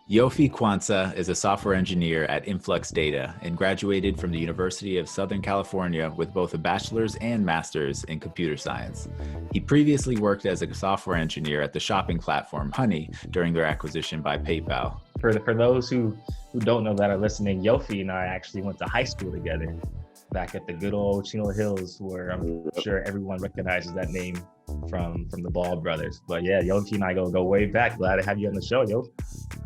Yoofi Quansah is a software engineer at Influx Data and graduated from the University of Southern California with both a bachelor's and master's in computer science. He previously worked as a software engineer at the shopping platform Honey during their acquisition by PayPal. For those who don't know that are listening, Yoofi and I actually went to high school together back at the good old Chino Hills, where I'm sure everyone recognizes that name from the Ball brothers. But yeah, Yoofi and I go way back. Glad to have you on the show, Yo.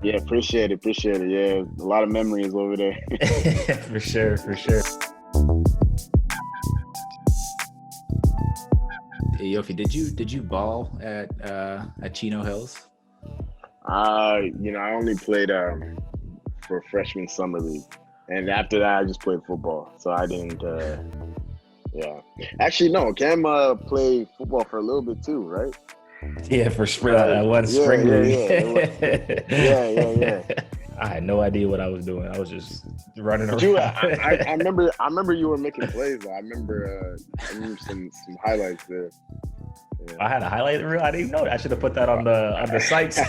Yeah, appreciate it. Yeah, a lot of memories over there. For sure. Hey, Yoofi, did you ball at Chino Hills? I only played for freshman summer league, and after that, I just played football. So I didn't. Yeah, actually, no. Cam played football for a little bit too, right? Yeah, for one spring league. Yeah. I had no idea what I was doing. I was just running around. I remember you were making plays. I remember some highlights there. Yeah. I had a highlight reel. I didn't even know that. I should have put that on the sites.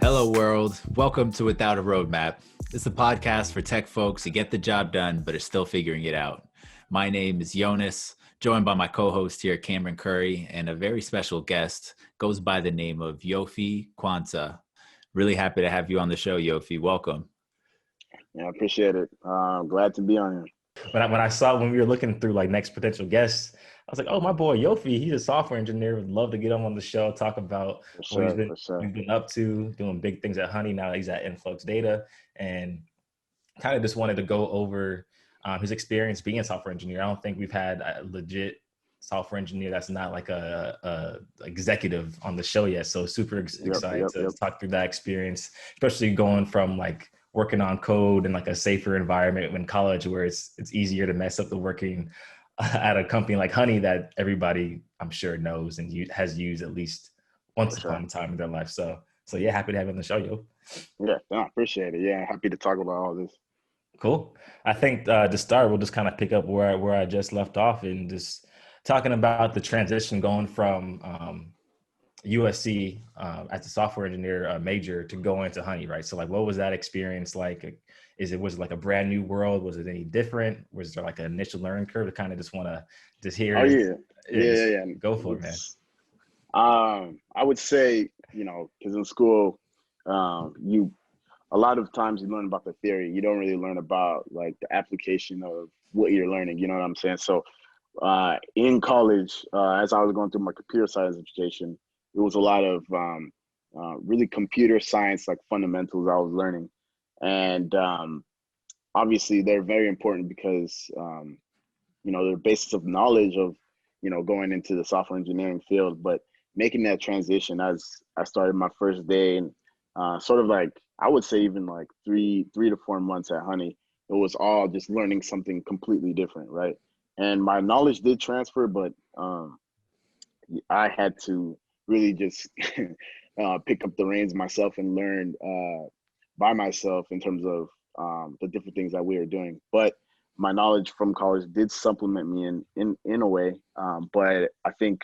Hello, world. Welcome to Without a Roadmap. It's a podcast for tech folks who get the job done but are still figuring it out. My name is Jonas, joined by my co-host here, Cameron Curry, and a very special guest goes by the name of Yoofi Quansah. Really happy to have you on the show, Yoofi. Welcome. Yeah, I appreciate it. Glad to be on here. When we were looking through like next potential guests, I was like, oh, my boy Yoofi, he's a software engineer. Would love to get him on the show, talk about what he's been up to, doing big things at Honey. Now he's at Influx Data, and kind of just wanted to go over his experience being a software engineer. I don't think we've had a legit software engineer that's not like a executive on the show yet. So super excited to talk through that experience, especially going from like working on code in like a safer environment in college, where it's easier to mess up the working at a company like Honey that everybody I'm sure knows and has used at least once upon a time in their life. So yeah, happy to have you on the show, Yo. Yeah, I appreciate it. Yeah, happy to talk about all this. Cool. I think to start, we'll just kind of pick up where I just left off and just talking about the transition going from USC as a software engineer major to go into Honey, right? So like, what was that experience like? Was it like a brand new world? Was it any different? Was there like an initial learning curve? To kind of just want to just hear. Oh yeah. Go for it, man. I would say, because in school, a lot of times you learn about the theory. You don't really learn about like the application of what you're learning. You know what I'm saying? So in college, as I was going through my computer science education, it was a lot of really computer science, like fundamentals I was learning. And obviously they're very important because, they're basis of knowledge of, going into the software engineering field. But making that transition as I started my first day and sort of like, I would say even like three to 4 months at Honey, it was all just learning something completely different, right? And my knowledge did transfer, but I had to really just pick up the reins myself and learn by myself in terms of the different things that we were doing. But my knowledge from college did supplement me in a way. But I think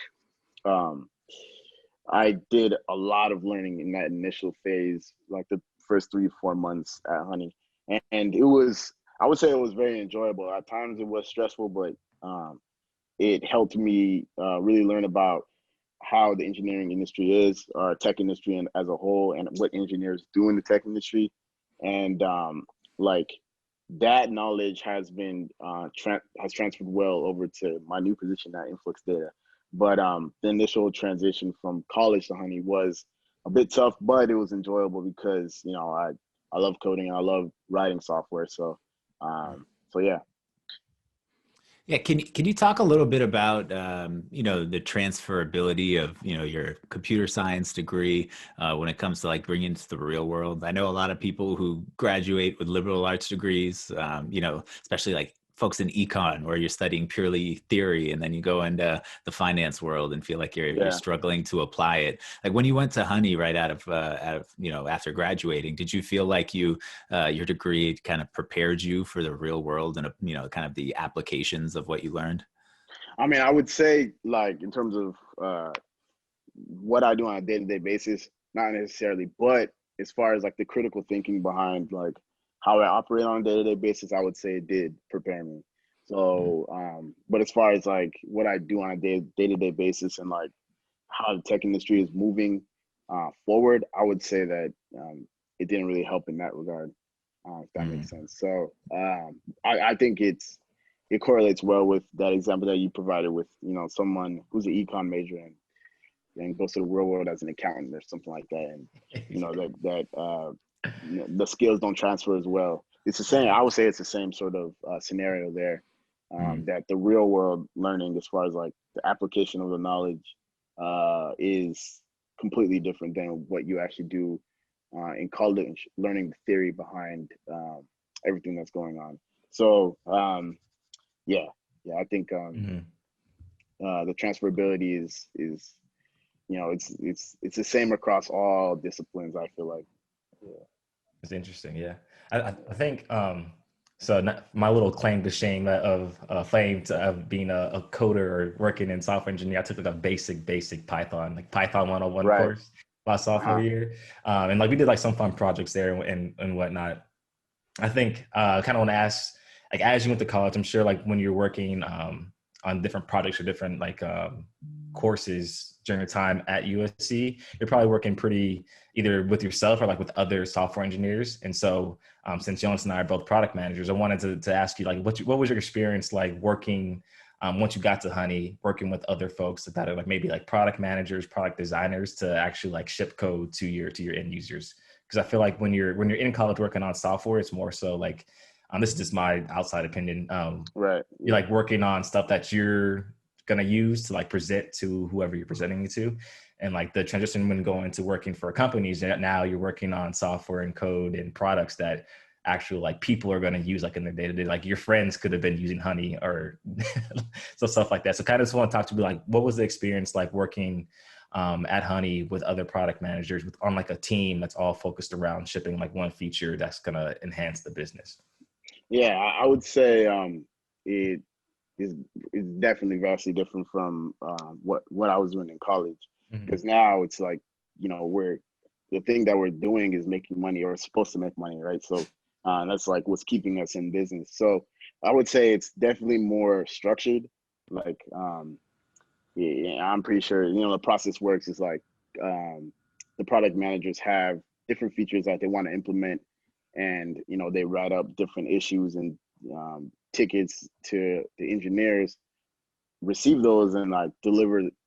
I did a lot of learning in that initial phase, like the first 3 to 4 months at Honey. And I would say it was very enjoyable. At times it was stressful, but it helped me really learn about how the engineering industry is, or tech industry and as a whole, and what engineers do in the tech industry. And like that knowledge has been has transferred well over to my new position at Influx Data. But the initial transition from college to Honey was a bit tough, but it was enjoyable because I love coding and I love writing software. So yeah. Yeah, can you talk a little bit about the transferability of your computer science degree when it comes to like bringing it to the real world? I know a lot of people who graduate with liberal arts degrees, especially like folks in econ where you're studying purely theory and then you go into the finance world and feel like you're struggling to apply it. Like when you went to Honey right out of after graduating, did you feel like your degree kind of prepared you for the real world and kind of the applications of what you learned? I mean, I would say like in terms of what I do on a day-to-day basis, not necessarily, but as far as like the critical thinking behind like how I operate on a day-to-day basis, I would say it did prepare me. So, but as far as like what I do on a day-to-day basis and like how the tech industry is moving forward, I would say that it didn't really help in that regard, if that makes sense. So I think it correlates well with that example that you provided with, you know, someone who's an econ major and goes to the real world as an accountant or something like that, and you know you know, the skills don't transfer as well. It's the same. I would say it's the same sort of scenario there. That the real world learning, as far as like the application of the knowledge, is completely different than what you actually do in college, learning the theory behind everything that's going on. So yeah, I think the transferability is you know, it's the same across all disciplines, I feel like. Yeah. It's interesting. Yeah. I think, so my little claim to shame of being a coder or working in software engineering, I took like a basic Python, like Python 101 Right. course my sophomore year. And like we did like some fun projects there and whatnot. I think kind of want to ask, like, as you went to college, I'm sure like when you're working on different projects or different like courses during your time at USC, you're probably working pretty either with yourself or like with other software engineers. And so since Jonas and I are both product managers, I wanted to ask you, like, what was your experience like working once you got to Honey, working with other folks that are like maybe like product managers, product designers to actually like ship code to your end users? Because I feel like when you're in college working on software, it's more so like, this is just my outside opinion. Right. You're like working on stuff that you're gonna use to like present to whoever you're presenting it to, and like the transition when going to working for companies, now you're working on software and code and products that actually like people are going to use like in their day-to-day, like your friends could have been using Honey or so stuff like that. So kind of just want to talk to you like, what was the experience like working at Honey with other product managers on like a team that's all focused around shipping like one feature that's going to enhance the business? Yeah, I would say it is definitely vastly different from what I was doing in college, because now it's like, you know, the thing that we're doing is making money, or supposed to make money, right? So that's like what's keeping us in business. So I would say it's definitely more structured. Like yeah, I'm pretty sure, you know, the process works is like the product managers have different features that they want to implement, and you know, they write up different issues and tickets to the engineers, receive those, and like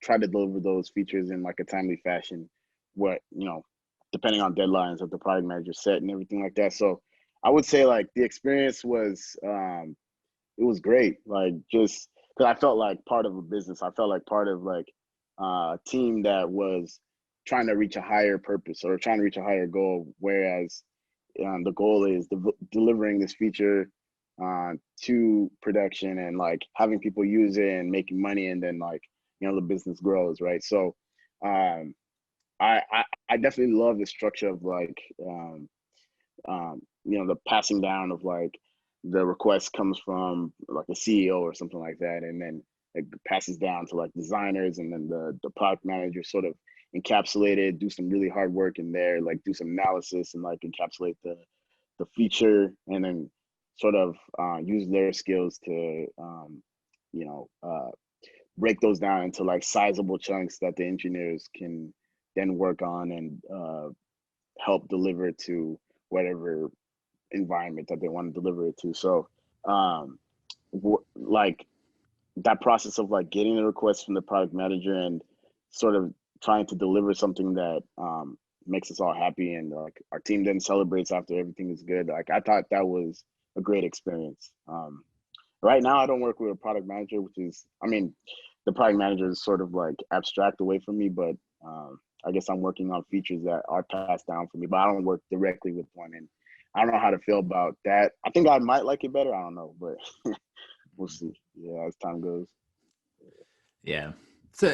try to deliver those features in like a timely fashion, what, you know, depending on deadlines that the product manager set and everything like that. So I would say like the experience was it was great, like just because I felt like part of a business. I felt like part of like a team that was trying to reach a higher purpose or trying to reach a higher goal, whereas the goal is delivering this feature to production and like having people use it and making money, and then like, you know, the business grows, right? So I definitely love the structure of like you know, the passing down of like the request comes from like a CEO or something like that, and then it passes down to like designers, and then the product manager sort of encapsulate it, do some really hard work in there, like do some analysis and like encapsulate the feature, and then sort of use their skills to you know, break those down into like sizable chunks that the engineers can then work on and help deliver to whatever environment that they want to deliver it to. So like that process of like getting the request from the product manager and sort of trying to deliver something that makes us all happy, and like our team then celebrates after everything is good. Like I thought that was a great experience. Right now I don't work with a product manager, which is, I mean, the product manager is sort of like abstract away from me, but I guess I'm working on features that are passed down for me, but I don't work directly with one, and I don't know how to feel about that. I think I might like it better. I don't know, but we'll see. Yeah, as time goes. Yeah. So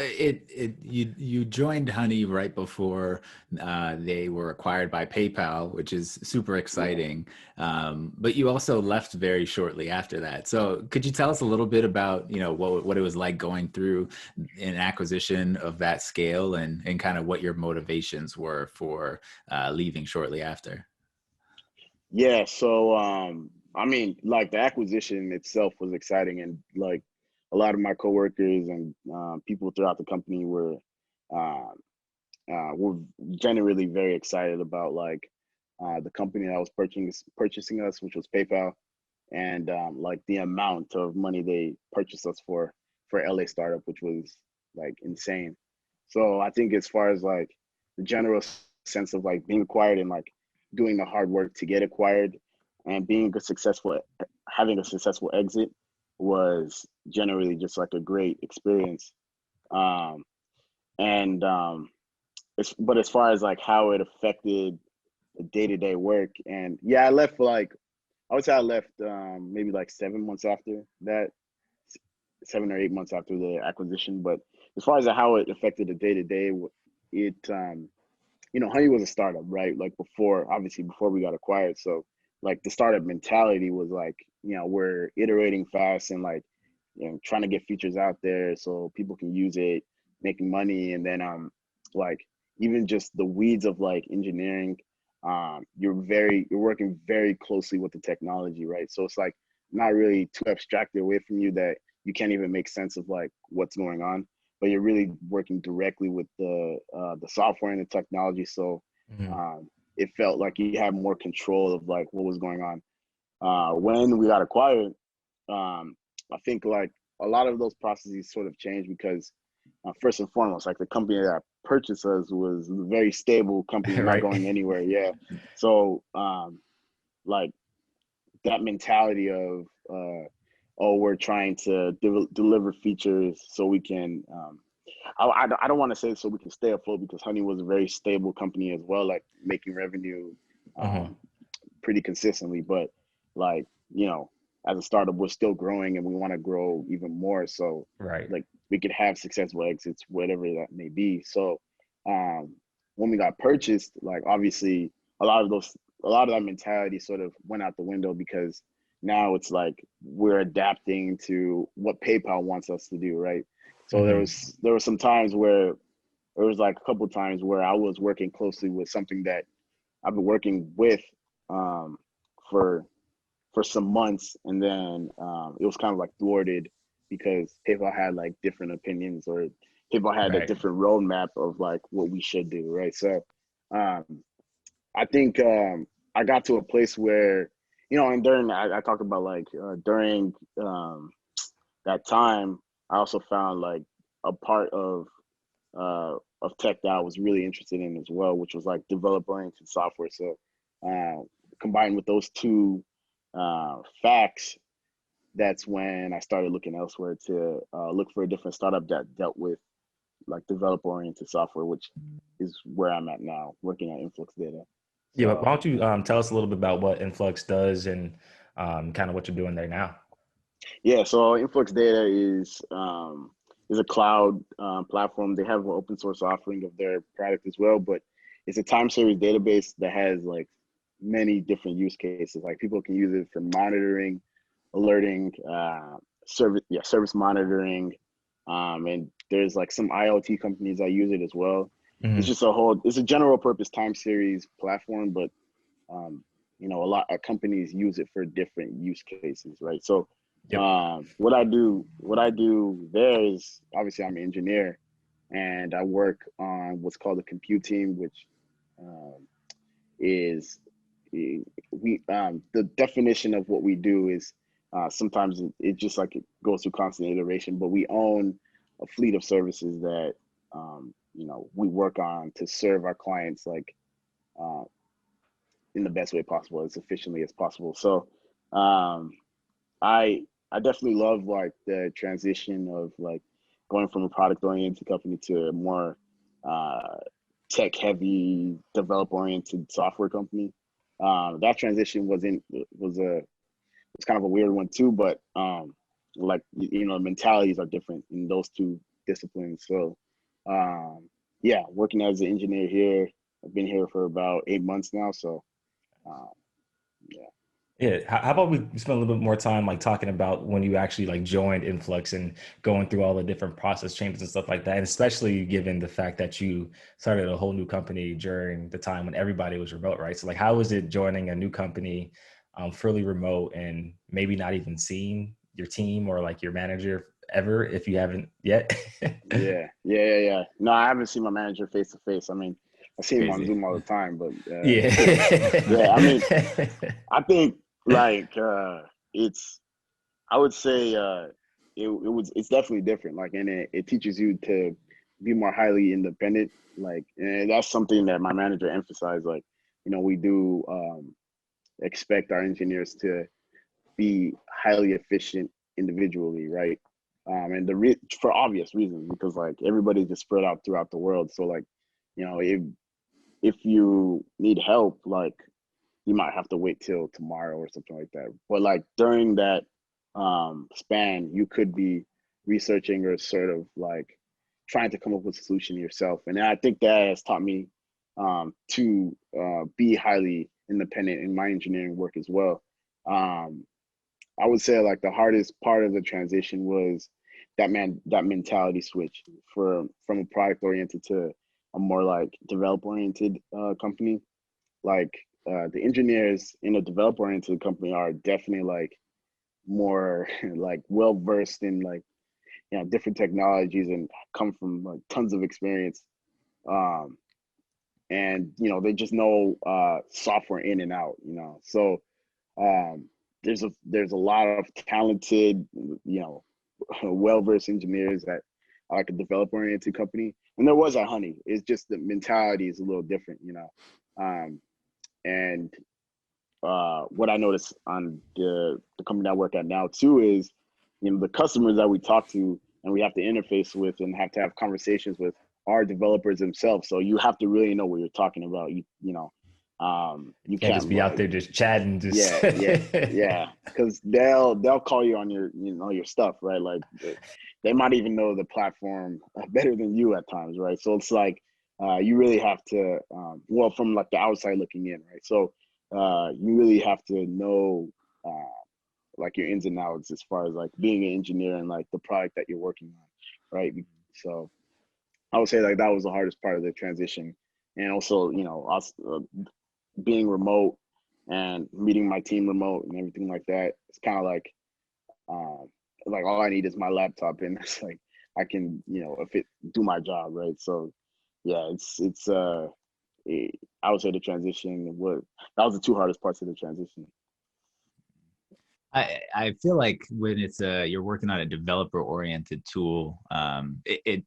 you joined Honey right before they were acquired by PayPal, which is super Yeah. exciting. But you also left very shortly after that. So could you tell us a little bit about, you know, what it was like going through an acquisition of that scale, and kind of what your motivations were for leaving shortly after? Yeah, so I mean, like the acquisition itself was exciting, and like a lot of my coworkers and people throughout the company uh, were generally very excited about like the company that was purchasing us, which was PayPal, and like the amount of money they purchased us for LA startup, which was like insane. So I think as far as like the general sense of like being acquired and like doing the hard work to get acquired and being a successful having a successful exit was generally just like a great experience. Um, and but as far as like how it affected the day-to-day work, and yeah, I left for like I would say I left maybe like 7 months after that, 7 or 8 months after the acquisition. But as far as how it affected the day to day, it Honey was a startup, right? Like before, obviously before we got acquired. So like the startup mentality was like, we're iterating fast and like, trying to get features out there so people can use it, making money. And then like even just the weeds of like engineering, you're working very closely with the technology, right? So it's like not really too abstracted away from you that you can't even make sense of like what's going on, but you're really working directly with the software and the technology. So Mhm. it felt like you had more control of like what was going on. When we got acquired, I think like a lot of those processes sort of changed because first and foremost, like the company that purchased us was a very stable company, not Right. going anywhere. Yeah. So like that mentality of oh, we're trying to deliver features so we can I don't want to say so we can stay afloat, because Honey was a very stable company as well, like making revenue Hmm. um, pretty consistently. But like, as a startup, we're still growing and we want to grow even more. So Right. like we could have successful exits, whatever that may be. So um, when we got purchased, like obviously a lot of those, a lot of that mentality sort of went out the window, because now it's like we're adapting to what PayPal wants us to do, right? So Hmm. there was some times where there was like a couple of times where I was working closely with something that I've been working with um, for some months, and then it was kind of like thwarted because PayPal had like different opinions, or PayPal had a Right. different roadmap of like what we should do, right? So um, I think I got to a place where, and during I talked about like during that time, I also found like a part of tech that I was really interested in as well, which was like developer-oriented software. So uh, combined with those two facts, that's when I started looking elsewhere to look for a different startup that dealt with like developer-oriented software, which is where I'm at now, working at Influx Data. Yeah, but why So don't you tell us a little bit about what Influx does and kind of what you're doing there now? yeah, so Influx Data is a cloud platform. They have an open source offering of their product as well, but it's a time series database that has like many different use cases. Like people can use it for monitoring, alerting, service monitoring, and there's like some IoT companies that use it as well. Hmm. It's a general purpose time series platform, but um, a lot of companies use it for different use cases, right? So Yep. what I do there is, obviously I'm an engineer, and I work on what's called a compute team, which um, is the definition of what we do is sometimes it just like it goes through constant iteration, but we own a fleet of services that we work on to serve our clients like uh, in the best way possible, as efficiently as possible. So um, I I definitely love like the transition of like going from a product oriented company to a more uh, tech heavy, develop oriented software company. That transition was kind of a weird one too, but like mentalities are different in those two disciplines. So yeah, working as an engineer here, I've been here for about 8 months now. So yeah. Yeah. How about we spend a little bit more time like talking about when you actually like joined Influx and going through all the different process changes and stuff like that, and especially given the fact that you started a whole new company during the time when everybody was remote, right? So like, how was it joining a new company, fully remote, and maybe not even seeing your team or like your manager ever if you haven't yet? Yeah. No, I haven't seen my manager face to face. I mean, I see him on Crazy. Zoom all the time, but yeah. I mean, Yeah. I think like it's. I would say it's definitely different. Like, and it teaches you to be more highly independent. Like, and that's something that my manager emphasized. Like, we do expect our engineers to be highly efficient individually, right? And for obvious reasons, because like everybody's just spread out throughout the world. So like, if you need help, like you might have to wait till tomorrow or something like that. But like during that span, you could be researching or sort of like trying to come up with a solution yourself. And I think that has taught me to be highly independent in my engineering work as well. Um, I would say like the hardest part of the transition was that mentality switch from a product oriented to a more like develop oriented company. Like the engineers in a develop oriented company are definitely like more like well versed in like different technologies and come from like tons of experience. Um, and they just know software in and out. So um, there's a lot of talented, well versed engineers that are like a developer oriented company, and there was at Honey. It's just the mentality is a little different. And what I noticed on the company I work at now too is, the customers that we talk to and we have to interface with and have to have conversations with are developers themselves. So you have to really know what you're talking about. You Can't just can't be out like, there just chatting, just yeah, because they'll call you on your stuff, right? Like they might even know the platform better than you at times, right? So it's like you really have to, well, from like the outside looking in, right? So you really have to know like your ins and outs as far as like being an engineer and like the product that you're working on, right? So I would say like that was the hardest part of the transition, and also us being remote and meeting my team remote and everything like that. It's kind of like all I need is my laptop, and it's like I can if it do my job, right? So yeah, I would say the transition was that was the two hardest parts of the transition. I feel like when it's you're working on a developer oriented tool,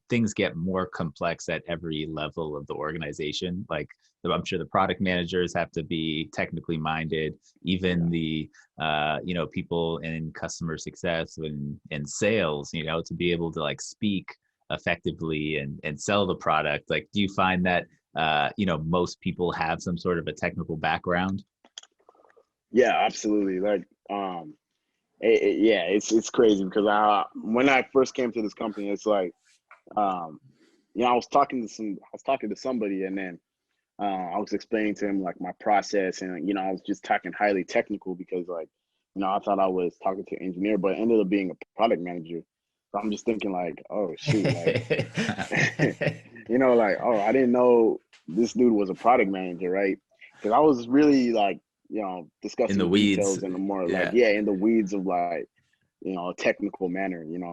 things get more complex at every level of the organization. Like I'm sure the product managers have to be technically minded, even the people in customer success and sales, to be able to like speak effectively and sell the product. Like, do you find that most people have some sort of a technical background? Yeah, absolutely. Like, yeah, it's crazy because when I first came to this company, it's like, I was talking to somebody, and then I was explaining to him like my process, and I was just talking highly technical because like, I thought I was talking to an engineer, but it ended up being a product manager. So I'm just thinking like, oh shoot, like, like, oh, I didn't know this dude was a product manager, right? Because I was really like, In discussing the the weeds. details in the more like, Yeah. yeah, in the weeds of like, a technical manner. And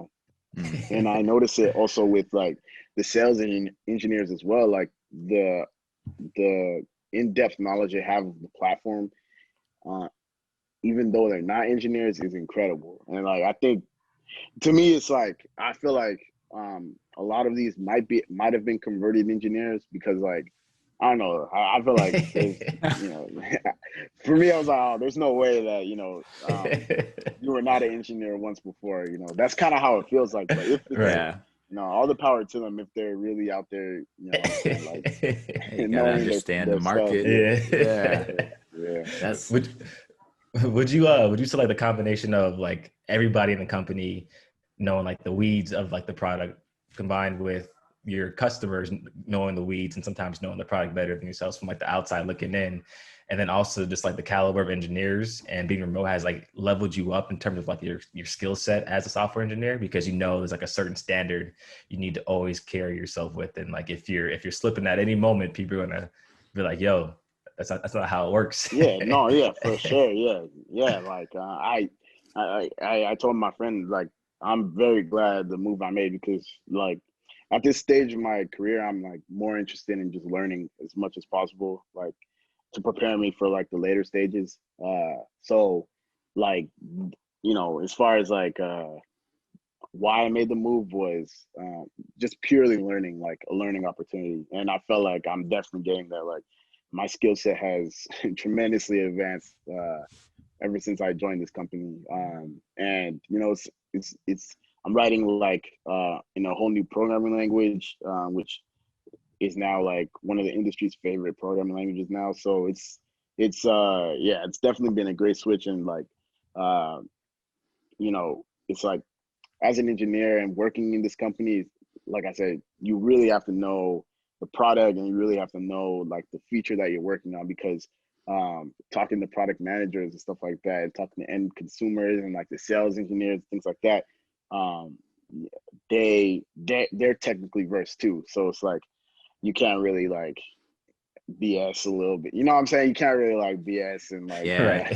I Mm. notice it also with like the sales and engineers as well, like the in-depth knowledge they have of the platform, uh, even though they're not engineers, is incredible. And like I think to me, it's like I feel like a lot of these might have been converted engineers because like I don't know. I feel like there's for me, I was like, oh, there's no way that you were not an engineer once before. That's kind of how it feels like. But if it's Right. Yeah. all the power to them if they're really out there. What I'm saying, like You got to knowing their understand the their stuff. market. Yeah, Yeah. yeah. That's would would you say like the combination of like everybody in the company knowing like the weeds of like the product combined with your customers knowing the weeds and sometimes knowing the product better than yourselves from like the outside looking in. And then also just like the caliber of engineers and being remote has like leveled you up in terms of like your skill set as a software engineer, because you know there's like a certain standard you need to always carry yourself with. And like if you're slipping at any moment, people are gonna be like, yo, that's not how it works. Yeah, no, yeah, for sure. Yeah. Like I told my friend, like, I'm very glad the move I made, because like at this stage of my career, I'm like more interested in just learning as much as possible, like to prepare me for like the later stages. So like, you know, as far as like why I made the move was just purely learning, like a learning opportunity. And I felt like I'm definitely getting there. Like my skill set has tremendously advanced ever since I joined this company. And you know, it's I'm writing like in a whole new programming language, which is now like one of the industry's favorite programming languages now. So yeah, it's definitely been a great switch. And like you know, it's like as an engineer and working in this company, like I said, you really have to know the product, and you really have to know like the feature that you're working on, because talking to product managers and stuff like that, and talking to end consumers and like the sales engineers, things like that, um, they're technically versed too. So it's like you can't really like BS a little bit. You know what I'm saying? You can't really like BS and like Yeah.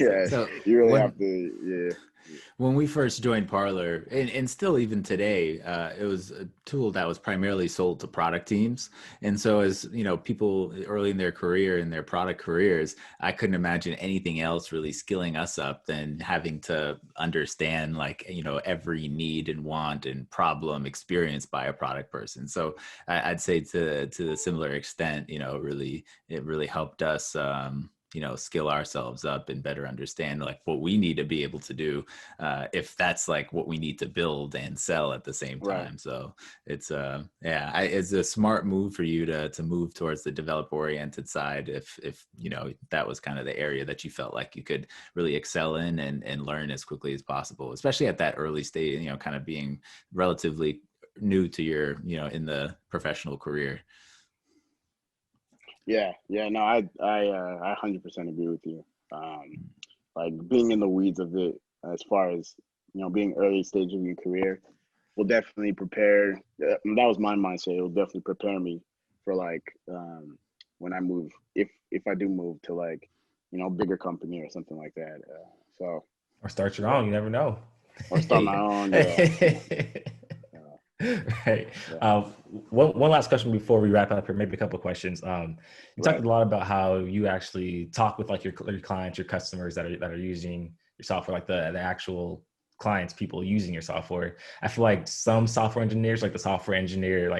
yeah, So you really when have to yeah. when we first joined Parlor, and still even today, it was a tool that was primarily sold to product teams. And so as you know, people early in their career, in their product careers, I couldn't imagine anything else really skilling us up than having to understand like, you know, every need and want and problem experienced by a product person. So I'd say to a similar extent, you know, it really helped us you know, skill ourselves up and better understand like what we need to be able to do, if that's like what we need to build and sell at the same Right. time. So it's yeah, it's a smart move for you to move towards the developer oriented side, if you know that was kind of the area that you felt like you could really excel in and learn as quickly as possible, especially at that early stage, you know, kind of being relatively new to your, you know, in the professional career. Yeah, no, I 100% agree with you. Like being in the weeds of it, as far as you know, being early stage of your career, will definitely prepare. That was my mindset. It will definitely prepare me for like when I move, if I do move to like, you know, bigger company or something like that. So Or start your yeah, own, you never know. or start my own. Yeah, Right. yeah, One last question before we wrap up here, maybe a couple of questions. You talked right. a lot about how you actually talk with like your clients, your customers that are using your software, like the actual clients, people using your software. I feel like some software engineers, like the software engineer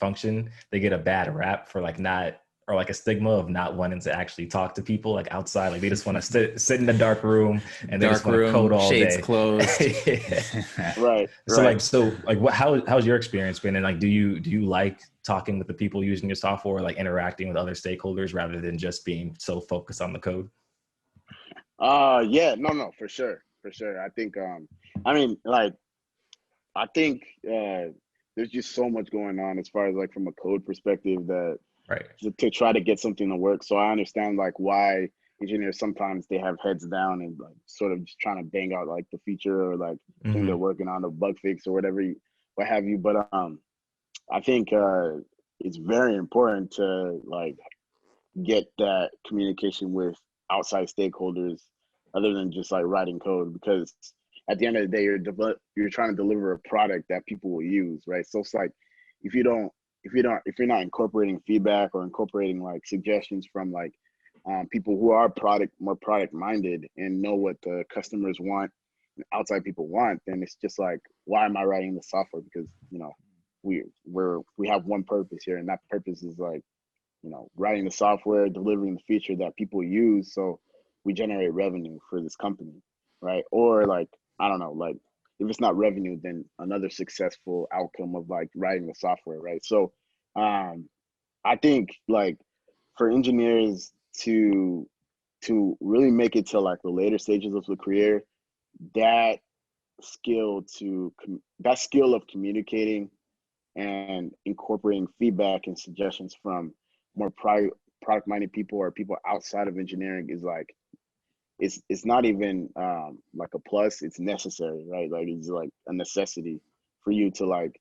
function, they get a bad rap for like not, or like a stigma of not wanting to actually talk to people like outside. Like they just want to sit in the dark room and they just Dark want to code room, all shades day. closed. Yeah. Right, So right. what, how's your experience been? And like, do you like talking with the people using your software, like interacting with other stakeholders rather than just being so focused on the code? Yeah, no, for sure, for sure. I think I mean, like, I think there's just so much going on as far as like from a code perspective, that Right. to try to get something to work. So I understand like why engineers sometimes they have heads down and like sort of just trying to bang out like the feature or like thing they're Mm-hmm. working on, a bug fix or whatever what have you. But I think it's very important to like get that communication with outside stakeholders other than just like writing code, because at the end of the day you're trying to deliver a product that people will use, right? So it's like if you don't if you're not incorporating feedback or incorporating like suggestions from like people who are more product minded and know what the customers want and outside people want, then it's just like, why am I writing the software? Because you know we have one purpose here, and that purpose is like, you know, writing the software, delivering the feature that people use, so we generate revenue for this company, right? Or like, I don't know, like if it's not revenue, then another successful outcome of like writing the software, right? So I think like for engineers to really make it to like the later stages of the career, that that skill of communicating and incorporating feedback and suggestions from more product minded people or people outside of engineering is like, it's not even like a plus, it's necessary, right? Like it's like a necessity for you to like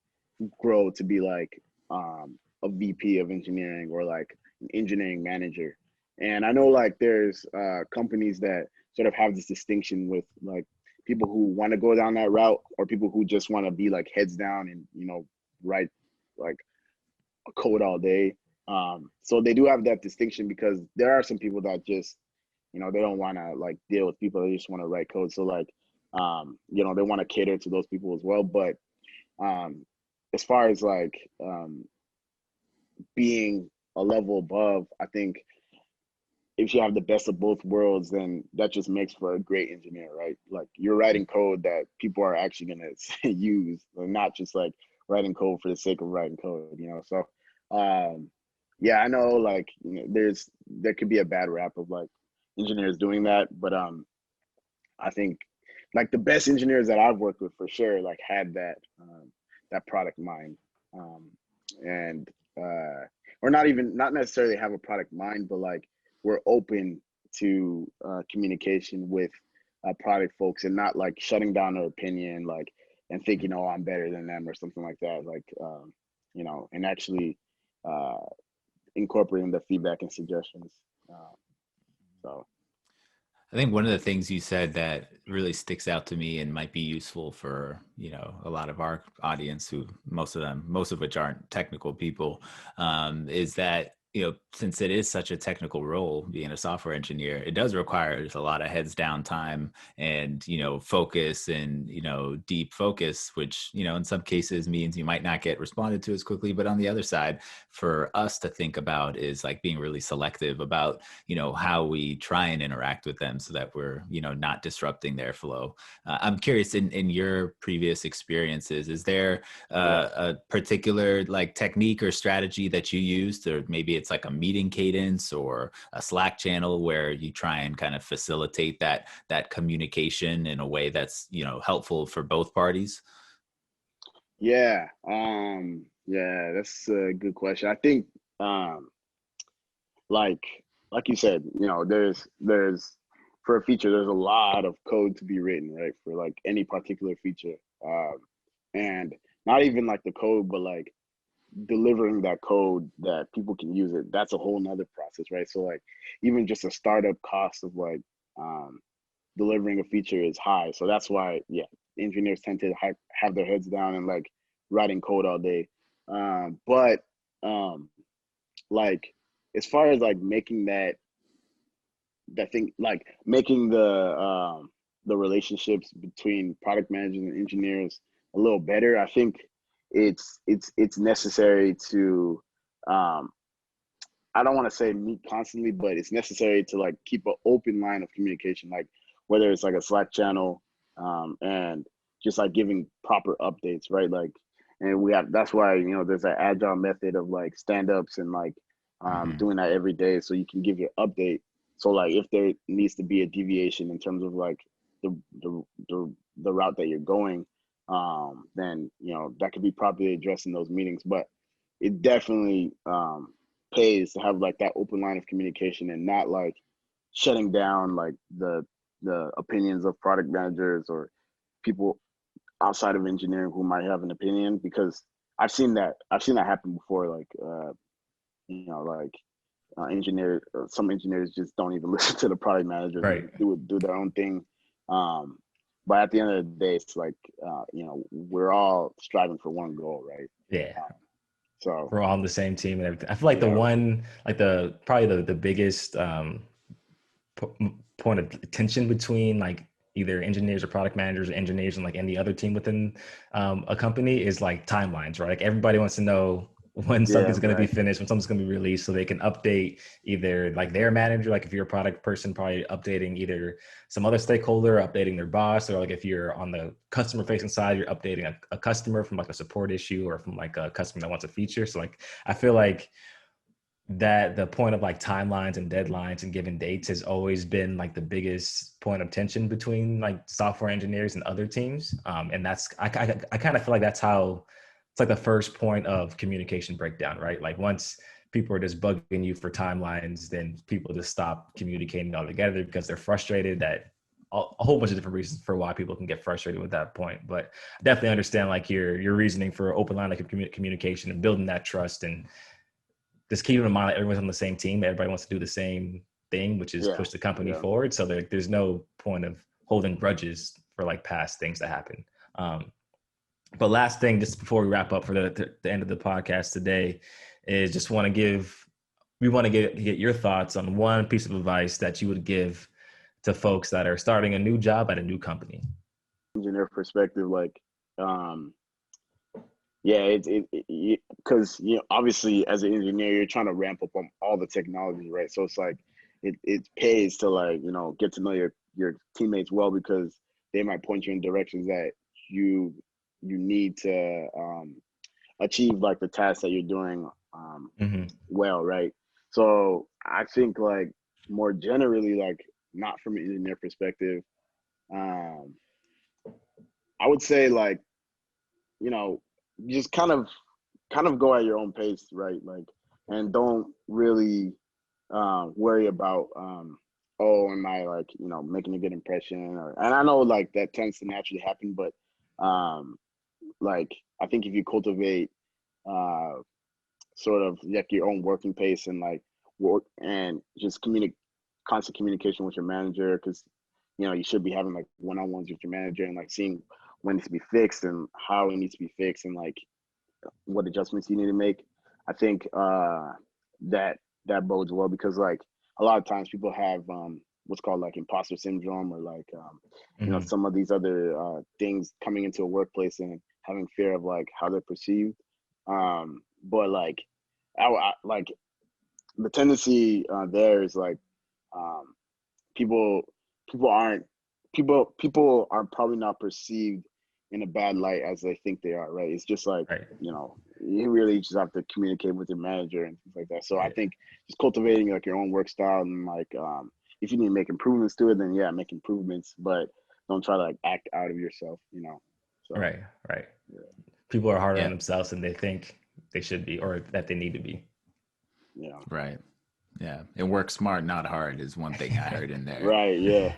grow to be like a VP of engineering or like an engineering manager. And I know like there's companies that sort of have this distinction with like people who want to go down that route or people who just want to be like heads down and, you know, write like code all day. So they do have that distinction because there are some people that just, you know, they don't want to like deal with people. They just want to write code. So like, you know, they want to cater to those people as well. But as far as like being a level above, I think if you have the best of both worlds, then that just makes for a great engineer, right? Like you're writing code that people are actually going to use, and not just like writing code for the sake of writing code, you know? So, yeah, I know like, you know, there could be a bad rap of like engineers doing that, but I think like the best engineers that I've worked with for sure, like had that product mind, and or not necessarily have a product mind, but like we're open to communication with product folks and not like shutting down their opinion, like and thinking, oh, I'm better than them or something like that, like you know, and actually incorporating the feedback and suggestions. So. I think one of the things you said that really sticks out to me and might be useful for, you know, a lot of our audience who most of which aren't technical people, is that, you know, since it is such a technical role, being a software engineer, it does require a lot of heads down time and, you know, focus and, you know, deep focus, which, you know, in some cases means you might not get responded to as quickly. But on the other side, for us to think about is like being really selective about, you know, how we try and interact with them so that we're, you know, not disrupting their flow. I'm curious, in your previous experiences, is there a particular like technique or strategy that you used, or maybe it's like a meeting cadence or a Slack channel where you try and kind of facilitate that communication in a way that's, you know, helpful for both parties? Yeah, yeah, that's a good question. I think like like you said, you know, there's for a feature, there's a lot of code to be written, right? For like any particular feature. And not even like the code, but like delivering that code that people can use it. That's a whole nother process, right? So like even just a startup cost of like delivering a feature is high. So that's why, yeah, engineers tend to have their heads down and like writing code all day. But like as far as like making that thing, like making the relationships between product managers and engineers a little better, I think it's necessary to I don't want to say meet constantly, but it's necessary to like keep an open line of communication, like whether it's like a Slack channel, and just like giving proper updates, right? Like, and that's why, you know, there's an agile method of like stand-ups and like Mm-hmm. doing that every day so you can give your update. So like if there needs to be a deviation in terms of like the the route that you're going, then, you know, that could be properly addressed in those meetings. But it definitely pays to have like that open line of communication and not like shutting down like the opinions of product managers or people outside of engineering who might have an opinion, because I've seen that happen before, like you know, like some engineers just don't even listen to the product managers Right. and do their own thing. But at the end of the day, it's like you know, we're all striving for one goal, right? Yeah. um, so We're all on the same team and everything. I feel like the yeah. one, like probably the biggest point of tension between like either engineers or product managers or engineers and like any other team within a company is like timelines, right? Like everybody wants to know when Yeah, something's going to be right. finished, when something's going to be released, so they can update either like their manager, like if you're a product person, probably updating either some other stakeholder, updating their boss, or like if you're on the customer facing side, you're updating a customer from like a support issue or from like a customer that wants a feature. So like I feel like that the point of like timelines and deadlines and given dates has always been like the biggest point of tension between like software engineers and other teams. And that's, I kind of feel like that's how it's like the first point of communication breakdown, right? Like once people are just bugging you for timelines, then people just stop communicating altogether because they're frustrated. That a whole bunch of different reasons for why people can get frustrated with that point. But I definitely understand like your reasoning for open line of communication and building that trust, and just keeping in mind that everyone's on the same team. Everybody wants to do the same thing, which is push the company forward. So there's no point of holding grudges for like past things that happen. But last thing, just before we wrap up for the end of the podcast today, is just want to get your thoughts on one piece of advice that you would give to folks that are starting a new job at a new company. Engineer perspective, like, because obviously as an engineer, you're trying to ramp up on all the technology, right? So it's like it pays to like get to know your teammates well, because they might point you in directions that you need to achieve like the task that you're doing well, right? So I think like more generally, like not from an engineer perspective, I would say like just kind of go at your own pace, right? Like, and don't really worry about am I like making a good impression, and I know like that tends to naturally happen, but like I think if you cultivate sort of like your own working pace and like work and just constant communication with your manager, because you should be having like one-on-ones with your manager and like seeing when it needs to be fixed and how it needs to be fixed and like what adjustments you need to make. I think that bodes well, because like a lot of times people have what's called like imposter syndrome, or like some of these other things coming into a workplace and having fear of like how they're perceived. But like I like the tendency there is like people are probably not perceived in a bad light as they think they are, right? It's just like you really just have to communicate with your manager and things like that. So I think just cultivating like your own work style, and like if you need to make improvements to it, then make improvements, but don't try to like act out of yourself, So, right. Yeah. People are harder on themselves than they think they should be, or that they need to be. Yeah. Right. Yeah. And work smart, not hard is one thing I heard in there. Right. Yeah.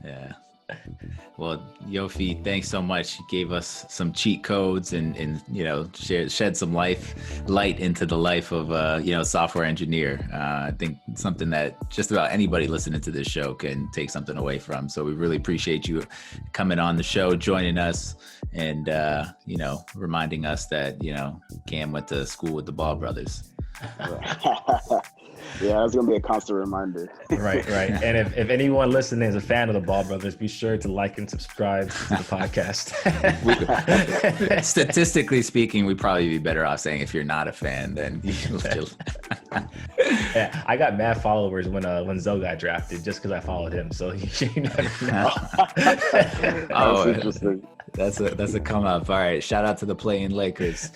Yeah. Well, Yoofi, thanks so much. You gave us some cheat codes and shed some light into the life of software engineer. I think something that just about anybody listening to this show can take something away from. So we really appreciate you coming on the show, joining us, and reminding us that Cam went to school with the Ball brothers. Yeah, that's gonna be a constant reminder. Right. And if anyone listening is a fan of the Ball brothers, be sure to like and subscribe to the podcast. Statistically speaking, we'd probably be better off saying if you're not a fan, then yeah, I got mad followers when Zoe got drafted just because I followed him. So you never know. Oh, that's interesting. That's a come up. All right, shout out to the playing Lakers.